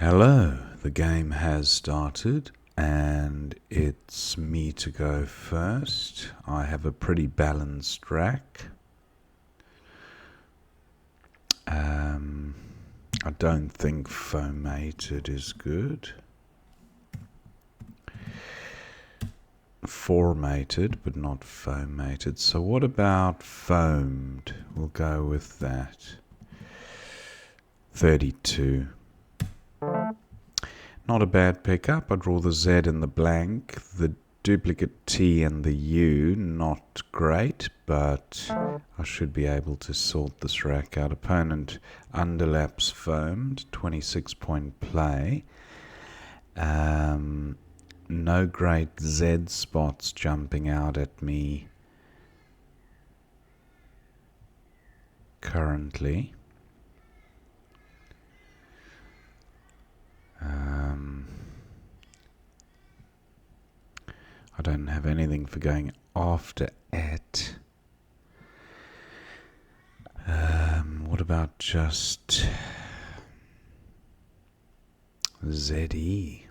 Hello, the game has started and it's me to go first. I have a pretty balanced rack. I don't think foamated is good. Formated, but not foamated. So what about foamed? We'll go with that. 32. Not a bad pickup. I draw the Z and the blank. The duplicate T and the U, not great, but I should be able to sort this rack out. Opponent underlaps foamed, 26-point play. No great Z spots jumping out at me currently. I don't have anything for going after it. What about just ZE?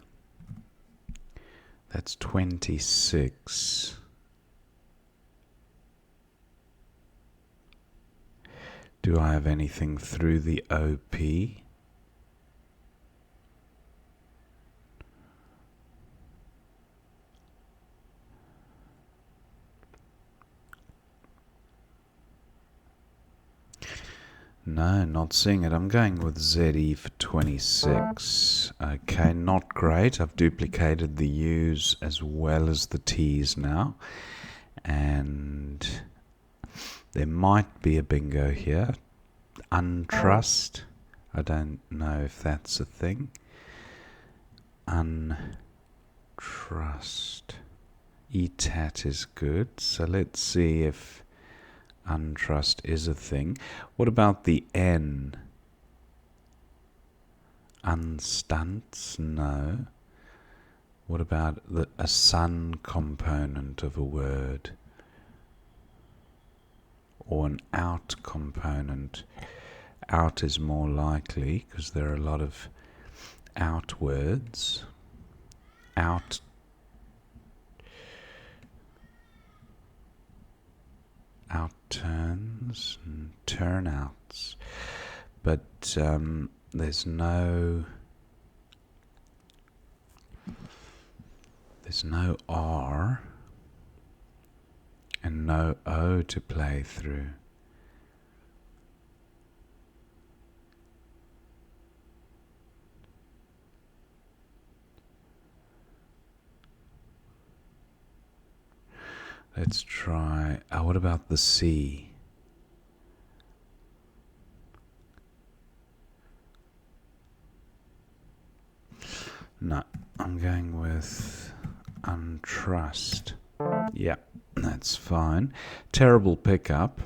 That's 26. Do I have anything through the OP? No, not seeing it. I'm going with ZE for 26. Okay, not great. I've duplicated the U's as well as the T's now. And there might be a bingo here. Untrust. I don't know if that's a thing. Untrust. ETAT is good. So let's see if untrust is a thing. What about the N? Unstunts? No. What about a sun component of a word? Or an out component? Out is more likely because there are a lot of out words. Out. Outturns and turnouts, but there's no R and no O to play through. Let's try. What about the C? No, I'm going with untrust. Yeah, that's fine. Terrible pickup.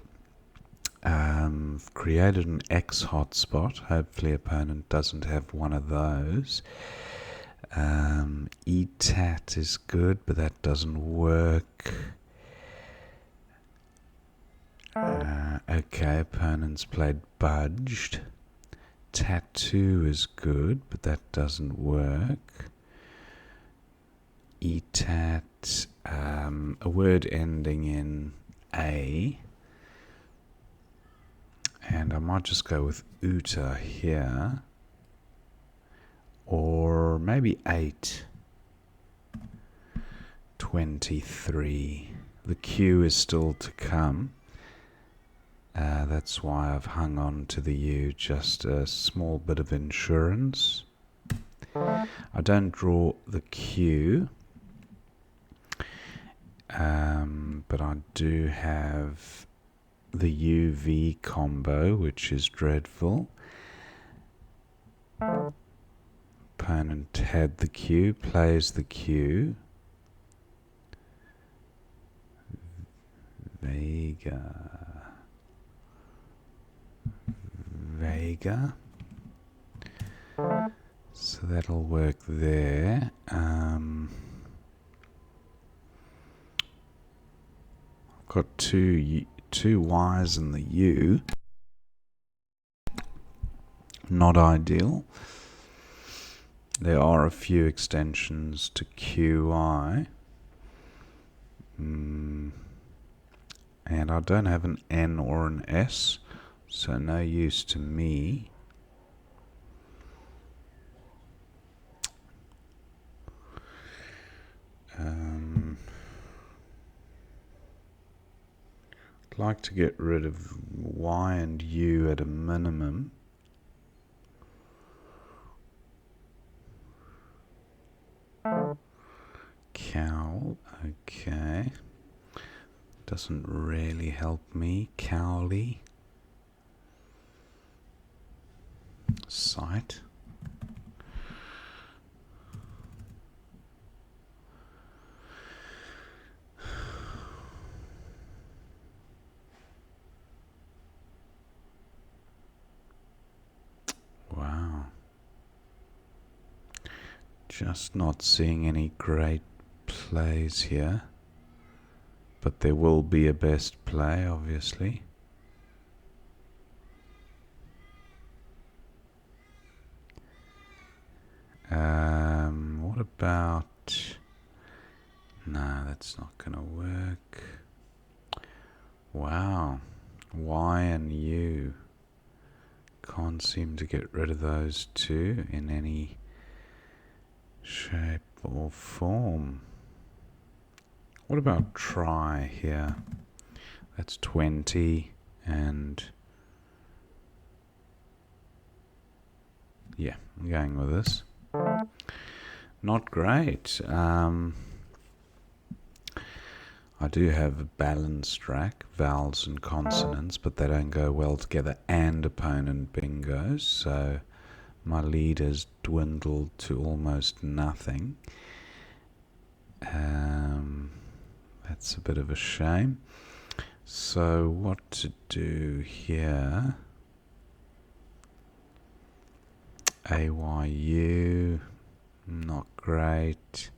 Created an X hotspot. Hopefully opponent doesn't have one of those. ETAT is good, but that doesn't work. Okay, opponent's played budged. Tattoo is good, but that doesn't work. ETAT, a word ending in A. And I might just go with UTA here. Or maybe 8. 23. The Q is still to come. That's why I've hung on to the U, just a small bit of insurance. I don't draw the Q, but I do have the UV combo, which is dreadful. Opponent had the Q, plays the Q. Vega. So that'll work there. I've got two Y's in the U. Not ideal. There are a few extensions to QI. And I don't have an N or an S, so no use to me. I'd like to get rid of Y and U at a minimum. Cowl, okay. Doesn't really help me. Cowley. Sight. Wow. Just not seeing any great plays here. But there will be a best play, obviously. What about... No, that's not going to work. Wow. Y and U. Can't seem to get rid of those two in any shape or form. What about try here? That's 20 and... Yeah, I'm going with this. Not great. I do have a balanced track, vowels and consonants, but they don't go well together, and opponent bingos, so my lead has dwindled to almost nothing. That's a bit of a shame. So what to do here? AYU, not great.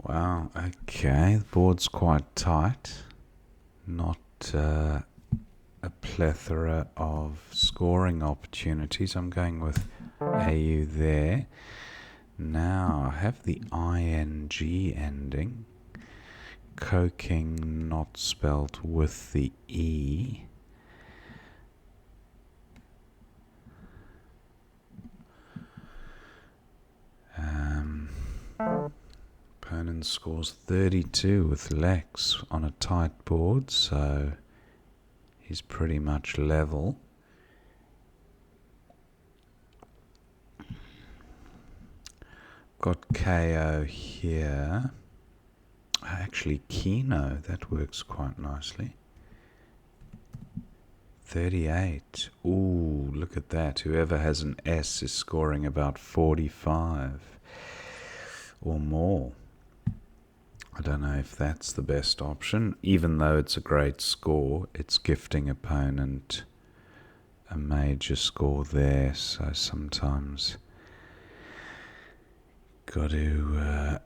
Wow, okay, the board's quite tight. Not a plethora of scoring opportunities. I'm going with AU there. Now I have the ING ending. Coking not spelt with the E. Opponent scores 32 with Lex on a tight board, so he's pretty much level. Got KO here. Actually, Keno, that works quite nicely. 38. Ooh, look at that. Whoever has an S is scoring about 45 or more. I don't know if that's the best option. Even though it's a great score, it's gifting opponent a major score there, so sometimes got to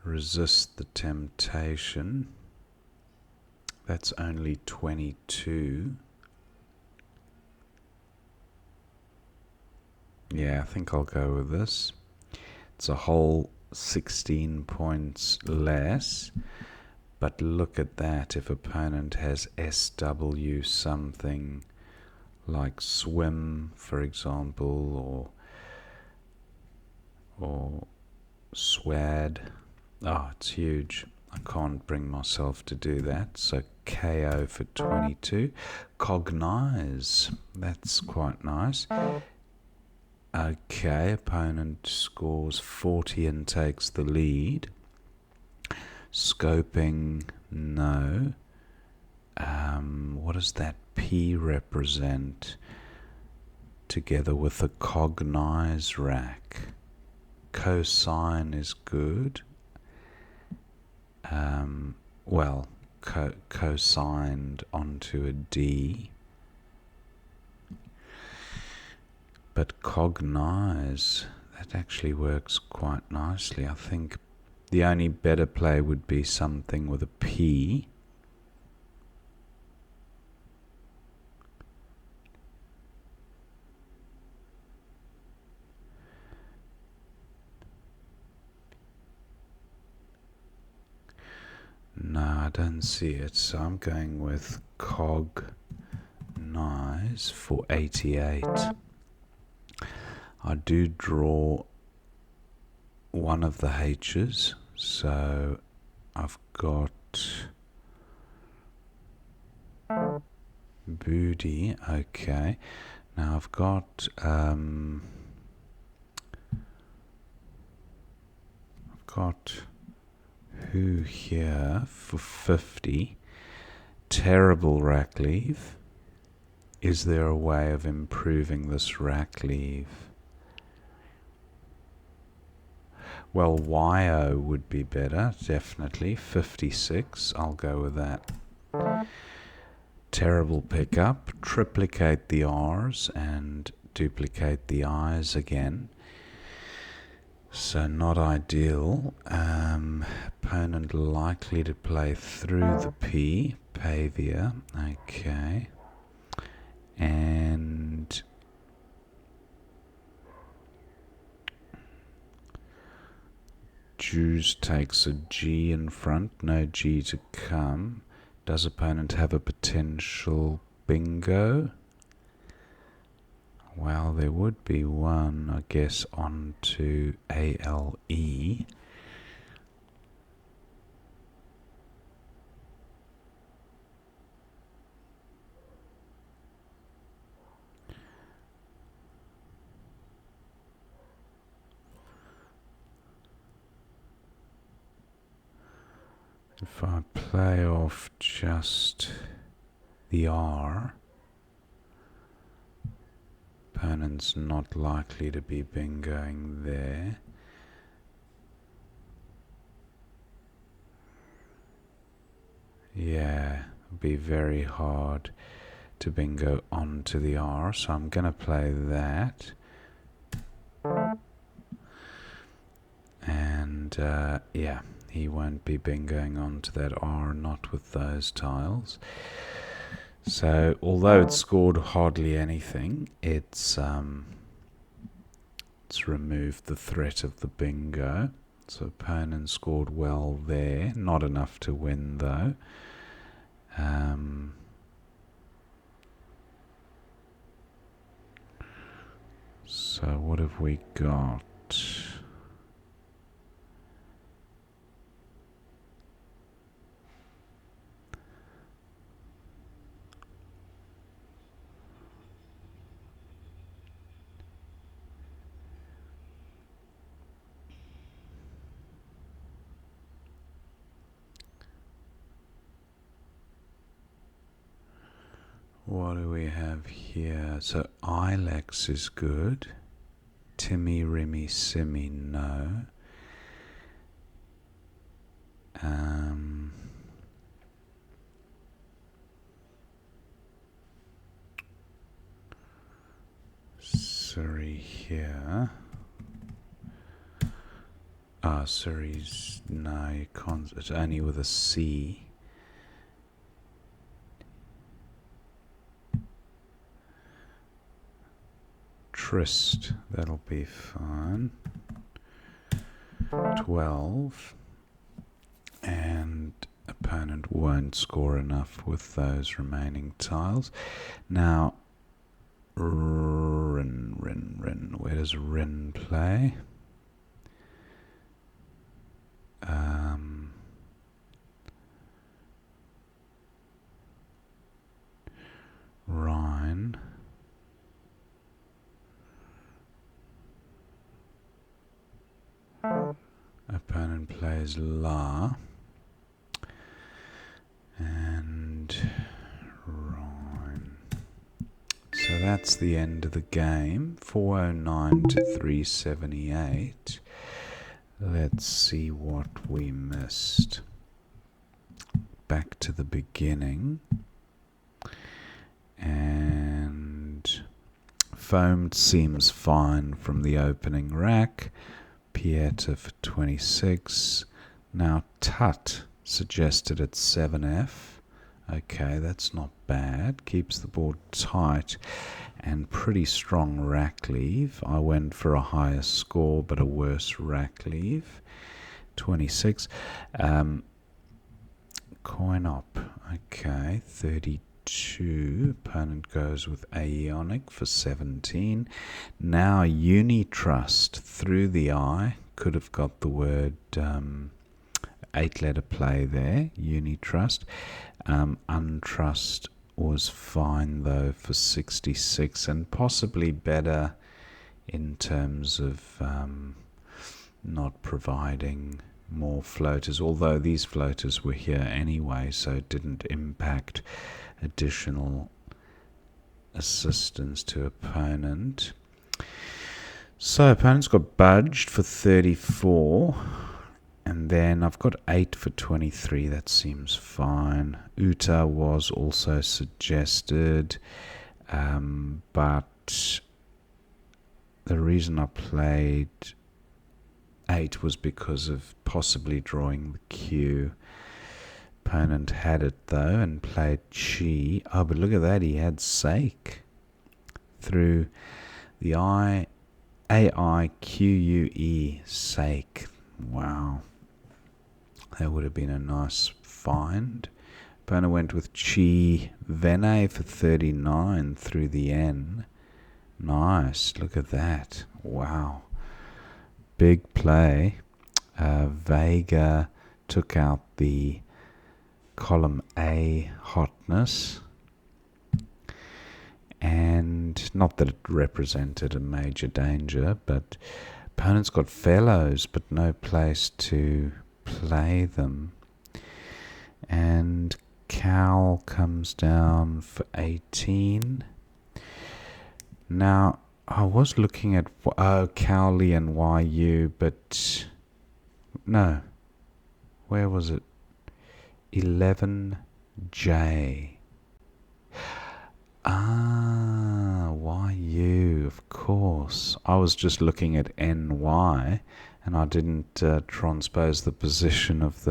resist the temptation. That's only 22. Yeah, I think I'll go with this. It's a whole 16 points less. But look at that. If opponent has SW something like swim, for example, or swad. Oh, it's huge. I can't bring myself to do that. So KO for 22. Cognize. That's quite nice. Okay, opponent scores 40 and takes the lead. Scoping, no. What does that P represent? Together with the cognize rack. Cosine is good. Well, cosigned onto a D. But cognize that actually works quite nicely. I think the only better play would be something with a P. No, I don't see it, so I'm going with cognize for 88. I do draw one of the H's, so I've got booty. Okay, now I've got who here for 50. Terrible rack leave. Is there a way of improving this rack leave? Well, YO would be better, definitely. 56, I'll go with that. Terrible pickup. Triplicate the R's and duplicate the I's again. So not ideal. Opponent likely to play through the P. Pavia. Okay. And Jews takes a G in front. No G to come. Does opponent have a potential bingo? Well, there would be one, I guess, on to ALE. If I play off just the R, opponent's not likely to be bingoing there. Yeah, it'll be very hard to bingo onto the R, so I'm going to play that. And yeah, he won't be bingoing onto that R, not with those tiles. So although it scored hardly anything, it's removed the threat of the bingo. So opponent scored well there, not enough to win though. So what have we got? What do we have here? So Ilex is good. Timmy, Rimmy, Simmy, no. Surrey here. Surrey's, no, you can't, it's only with a C. Trist, that'll be fine. 12. And opponent won't score enough with those remaining tiles. Now, Rin. Where does Rin play? Rhine. Opponent plays La. And Rhine. So that's the end of the game. 409 to 378. Let's see what we missed. Back to the beginning. And foamed seems fine from the opening rack. Pieta for 26. Now Tut suggested at 7F. Okay, that's not bad. Keeps the board tight and pretty strong rack leave. I went for a higher score but a worse rack leave. 26. Coin op. Okay, 32. Opponent goes with Aeonic for 17. Now Unitrust through the eye. Could have got the word 8-letter play there. Unitrust. Untrust was fine though for 66 and possibly better in terms of not providing more floaters, although these floaters were here anyway, so it didn't impact additional assistance to opponent. So opponent's got budged for 34, and then I've got 8 for 23. That seems fine. Uta was also suggested, but the reason I played 8 was because of possibly drawing the Q. Opponent had it though and played Chi. Oh, but look at that, he had Sake through the I. A-I-Q-U-E, Sake. Wow, that would have been a nice find. Opponent went with Chi Vene for 39 through the N. Nice, look at that. Wow, big play. Vega took out the column A hotness, and not that it represented a major danger, but opponent's got fellows but no place to play them, and Cal comes down for 18. Now I was looking at Cowley and YU, but no, where was it? 11J. YU, of course. I was just looking at NY, and I didn't transpose the position of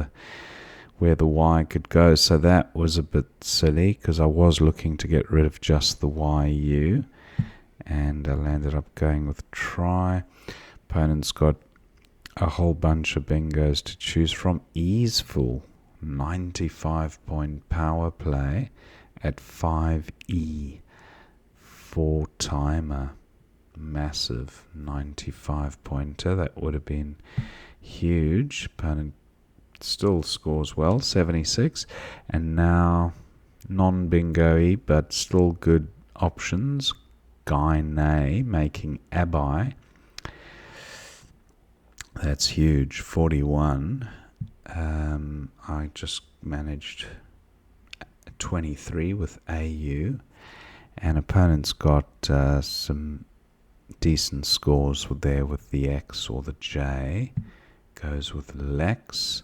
where the Y could go, so that was a bit silly, because I was looking to get rid of just the YU, and I landed up going with try. Opponent's got a whole bunch of bingos to choose from. Easeful, 95-point power play at 5E, 4-timer, massive 95-pointer. That would have been huge. Opponent still scores well, 76. And now non-bingo-y but still good options. Guy Nay making Abai. That's huge, 41. I just managed 23 with AU, and opponent's got some decent scores there with the X or the J. Goes with Lex.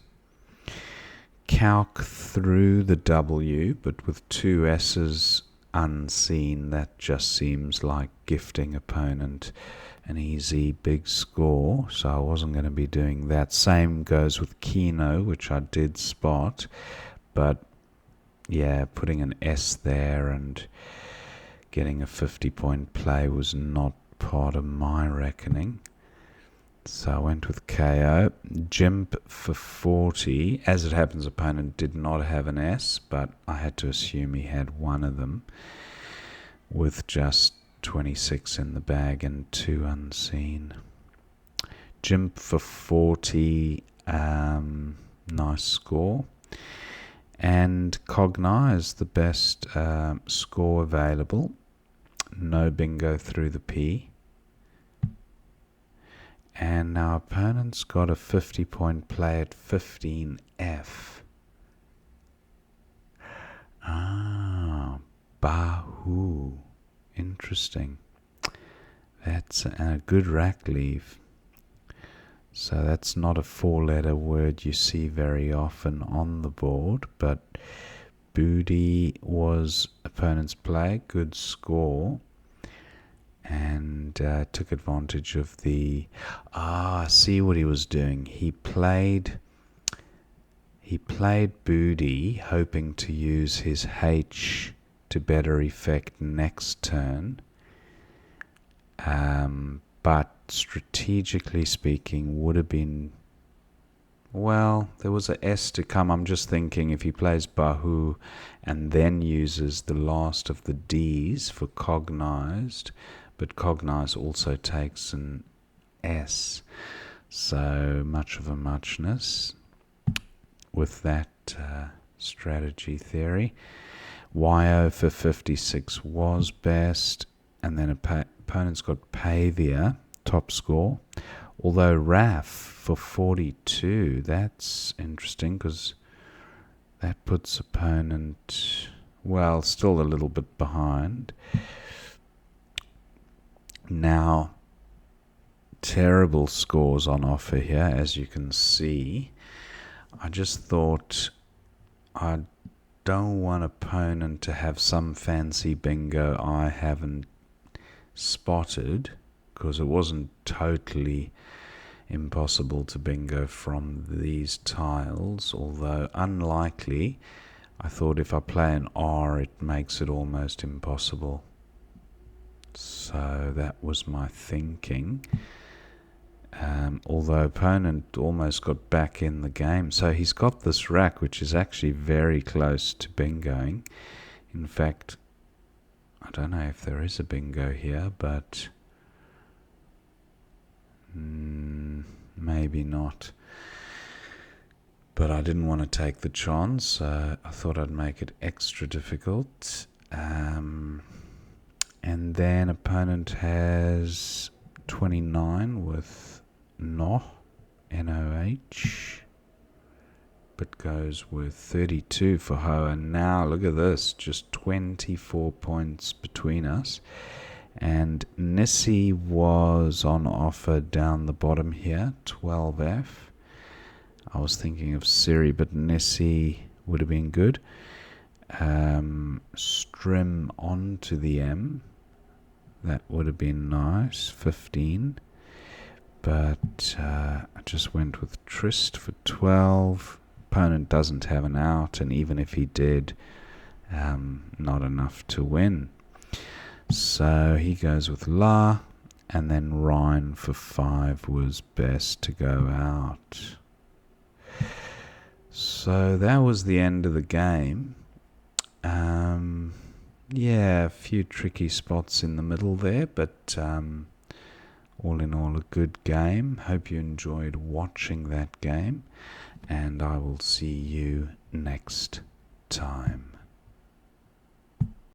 Calc through the W, but with 2 S's unseen. That just seems like gifting opponent an easy big score, so I wasn't going to be doing that. Same goes with Keno, which I did spot, but yeah, putting an S there and getting a 50-point play was not part of my reckoning. So I went with KO. Jimp for 40. As it happens, opponent did not have an S, but I had to assume he had one of them, with just 26 in the bag and 2 unseen. Jimp for 40. Nice score. And Cognize, the best score available. No bingo through the P. And our opponent's got a 50-point play at 15F. Bahu. Interesting. That's a good rack leave. So that's not a 4-letter word you see very often on the board, but booty was opponent's play, good score. and took advantage of the... see what he was doing. He played booty, hoping to use his H to better effect next turn. But strategically speaking, would have been... Well, there was a S to come. I'm just thinking if he plays Bahu and then uses the last of the Ds for cognized, but cognized also takes an S. So much of a muchness with that strategy theory. YO for 56 was best, and then opponent's got Pavia, top score. Although Raf for 42, that's interesting because that puts opponent, well, still a little bit behind. Now, terrible scores on offer here, as you can see. I just thought I don't want opponent to have some fancy bingo I haven't spotted, because it wasn't totally impossible to bingo from these tiles, although unlikely. I thought if I play an R, it makes it almost impossible. So that was my thinking. Although opponent almost got back in the game. So he's got this rack, which is actually very close to bingoing. In fact, I don't know if there is a bingo here, but maybe not. But I didn't want to take the chance. I thought I'd make it extra difficult. And then opponent has 29 with no, N-O-H, but goes with 32 for Ho. And now look at this, just 24 points between us. And Nissi was on offer down the bottom here, 12F. I was thinking of Siri, but Nissi would have been good. Strim onto the M, that would have been nice, 15. But I just went with Trist for 12. Opponent doesn't have an out, and even if he did, not enough to win. So he goes with La, and then Ryan for 5 was best to go out. So that was the end of the game. Yeah, a few tricky spots in the middle there, but all in all a good game. Hope you enjoyed watching that game, and I will see you next time.